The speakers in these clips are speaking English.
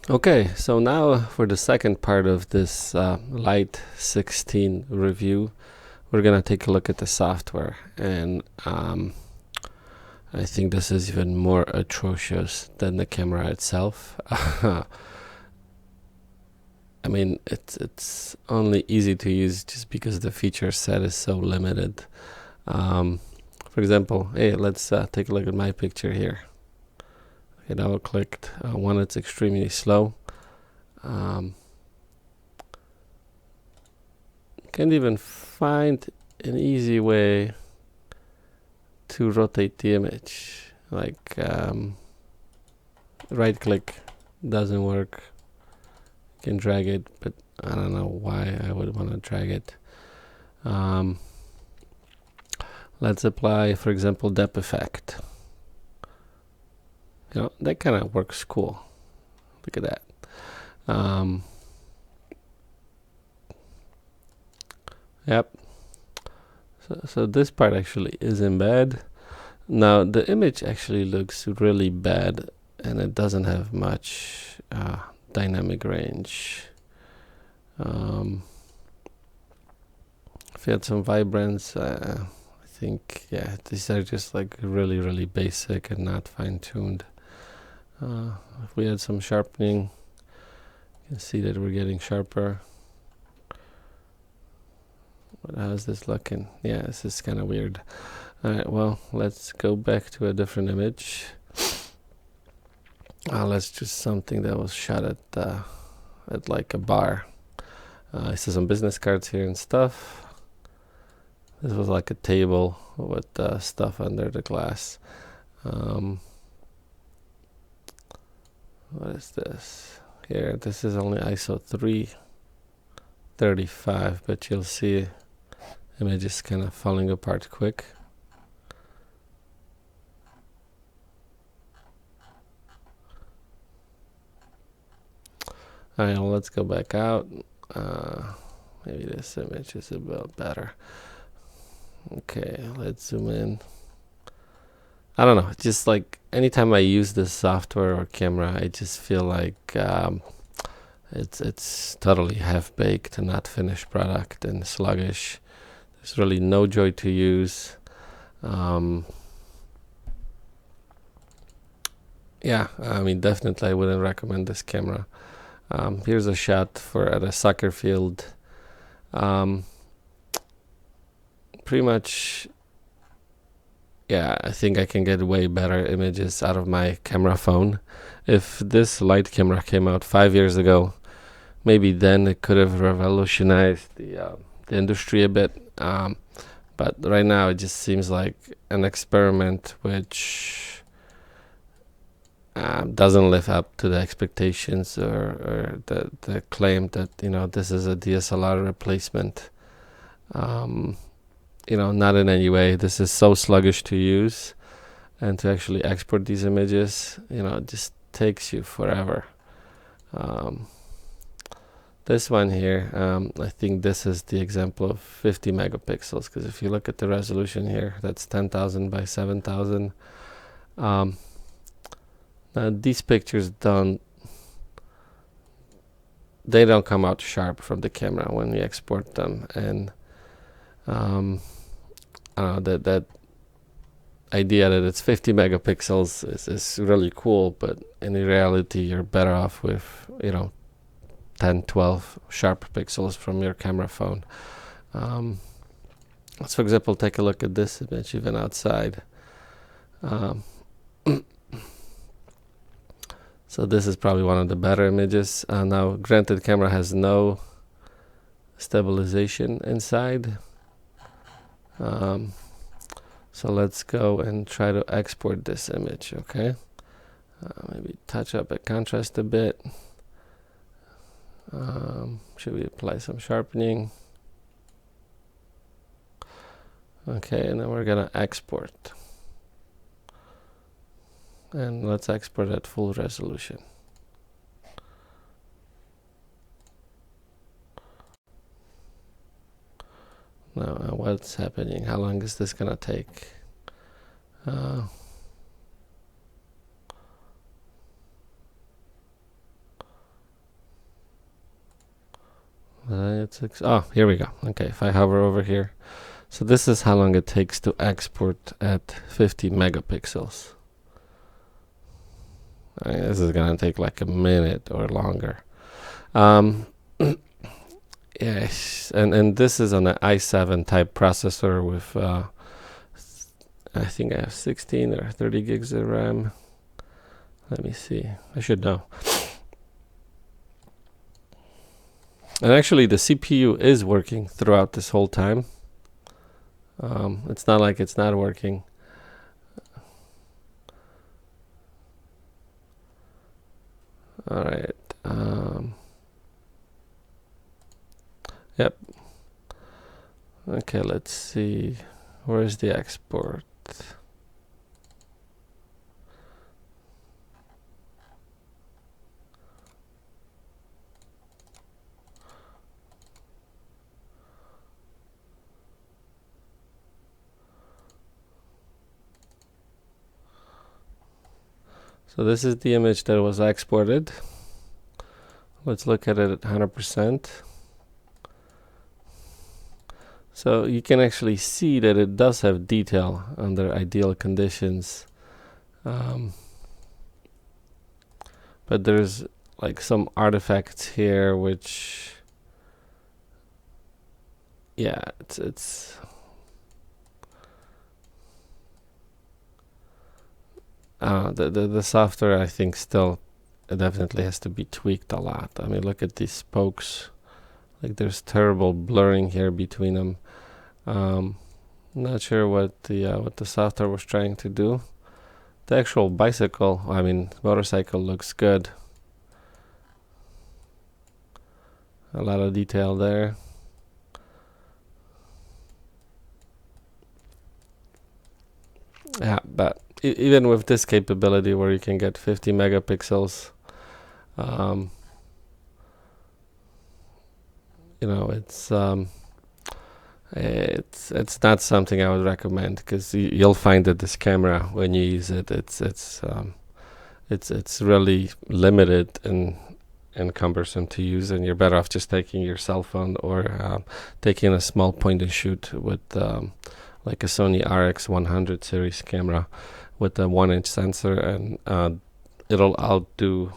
Okay, so now for the second part of this L16 review, we're gonna take a look at the software, and I think this is even more atrocious than the camera itself. I mean, it's only easy to use just because the feature set is so limited. For example, hey, let's take a look at my picture here. Okay, double clicked. One, it's extremely slow. Can't even find an easy way to rotate the image. Like right click doesn't work. You can drag it, but I don't know why I would want to drag it. Let's apply, for example, depth effect. You know, that kind of works cool. Look at that. Yep. So this part actually isn't bad. Now the image actually looks really bad, and it doesn't have much dynamic range. If you had some vibrance, I think, yeah, these are just like really basic and not fine-tuned. If we had some sharpening, you can see that we're getting sharper. But how's this looking? Yeah, this is kind of weird. Alright, well, let's go back to a different image. Let's choose something that was shot at like a bar. I see some business cards here and stuff. This was like a table with stuff under the glass. What is this? Here, this is only ISO 335, but you'll see image is kind of falling apart quick. Alright, well, let's go back out. Maybe this image is a bit better. Okay, let's zoom in. I don't know, just like anytime I use this software or camera, I just feel like it's totally half-baked and not finished product and sluggish. There's really no joy to use. Yeah, I mean, definitely I wouldn't recommend this camera. Here's a shot at a soccer field. Pretty much, yeah, I think I can get way better images out of my camera phone. If this light camera came out 5 years ago, maybe then it could have revolutionized the industry a bit. But right now it just seems like an experiment which doesn't live up to the expectations or the claim that, you know, this is a DSLR replacement. You know, not in any way. This is so sluggish to use, and to actually export these images, you know, it just takes you forever. This one here, I think this is the example of 50 megapixels, because if you look at the resolution here, that's 10,000 by 7,000. Now these pictures don't come out sharp from the camera when we export them, and that idea that it's 50 megapixels is really cool, but in reality you're better off with, you know, 10, 12 sharp pixels from your camera phone. Let's, for example, take a look at this image even outside. So this is probably one of the better images. Now, granted, camera has no stabilization inside. So let's go and try to export this image, okay? Maybe touch up the contrast a bit. Should we apply some sharpening? Okay, and then we're gonna export. And let's export at full resolution. Now, what's happening? How long is this gonna take? Oh, here we go. Okay, if I hover over here. So this is how long it takes to export at 50 megapixels. This is gonna take like a minute or longer. Yes, and this is on an i7 type processor with I think I have 16 or 30 gigs of RAM. Let me see. I should know. And actually, the CPU is working throughout this whole time. It's not like it's not working. All right. Yep. Okay, let's see. Where is the export? So this is the image that was exported. Let's look at it at 100%. So you can actually see that it does have detail under ideal conditions. But there's like some artifacts here which, yeah, it's the software, I think, still definitely has to be tweaked a lot. I mean, look at these spokes. Like, there's terrible blurring here between them. Not sure what the software was trying to do. The actual motorcycle looks good. A lot of detail there. Yeah, but even with this capability where you can get 50 megapixels, you know, it's not something I would recommend, because you'll find that this camera, when you use it, it's really limited and cumbersome to use, and you're better off just taking your cell phone or taking a small point and shoot with like a Sony RX100 series camera with a 1-inch sensor, and it'll outdo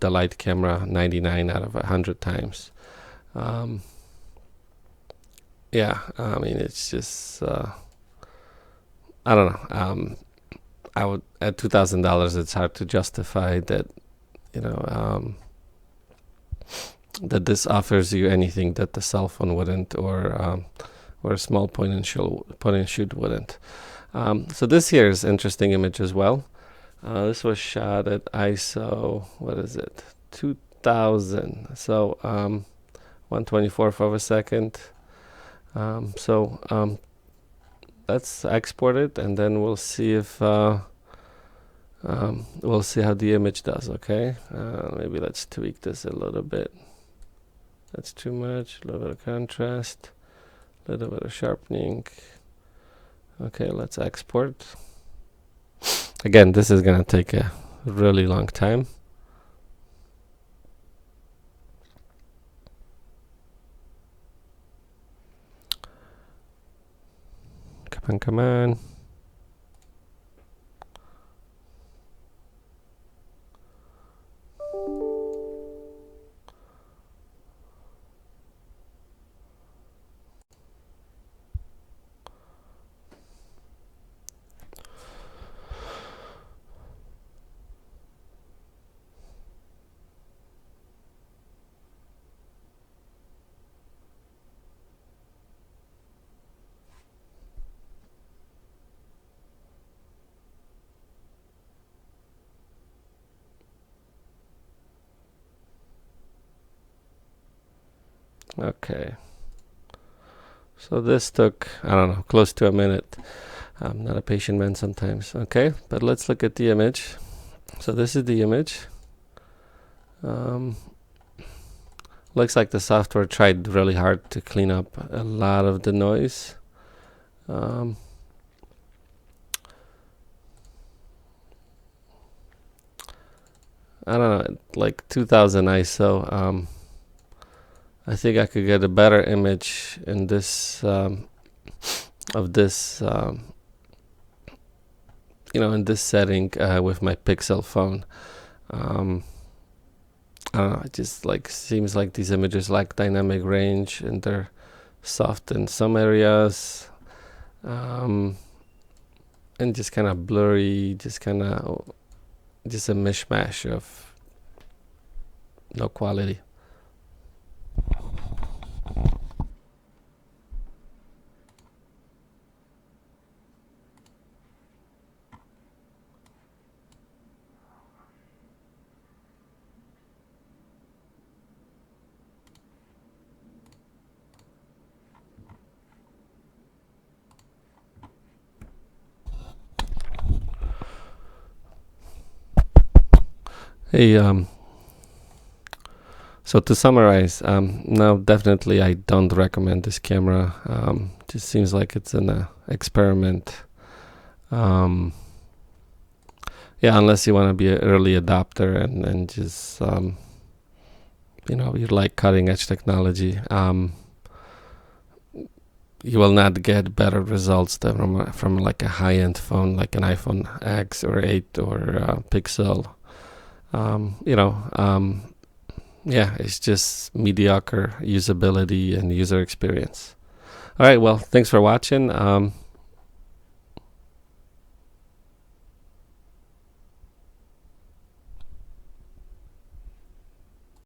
the light camera 99 out of 100 times. Yeah, I mean, it's just I don't know. I would, at $2,000, it's hard to justify that, you know, that this offers you anything that the cell phone wouldn't, or a small point and shoot wouldn't. So this here is interesting image as well. This was shot at ISO, what is it, 2000. So 1/24th of a second. Let's export it, and then we'll see if we'll see how the image does. Okay, maybe let's tweak this a little bit. That's too much. A little bit of contrast, a little bit of sharpening. Okay, let's export. Again, this is gonna take a really long time. Come on. Okay, so this took, I don't know, close to a minute. I'm not a patient man sometimes. Okay, but let's look at the image. So this is the image. Looks like the software tried really hard to clean up a lot of the noise. I don't know, like 2000 ISO. I think I could get a better image in this of this in this setting with my Pixel phone. I don't know, it just like seems like these images lack dynamic range and they're soft in some areas, and just kind of blurry, just a mishmash of no quality. Hey, so to summarize, now definitely I don't recommend this camera. Just seems like it's an experiment. Yeah, unless you want to be an early adopter and just you like cutting edge technology. You will not get better results than from like a high end phone like an iPhone X or 8 or Pixel. Yeah, it's just mediocre usability and user experience. All right, well, thanks for watching.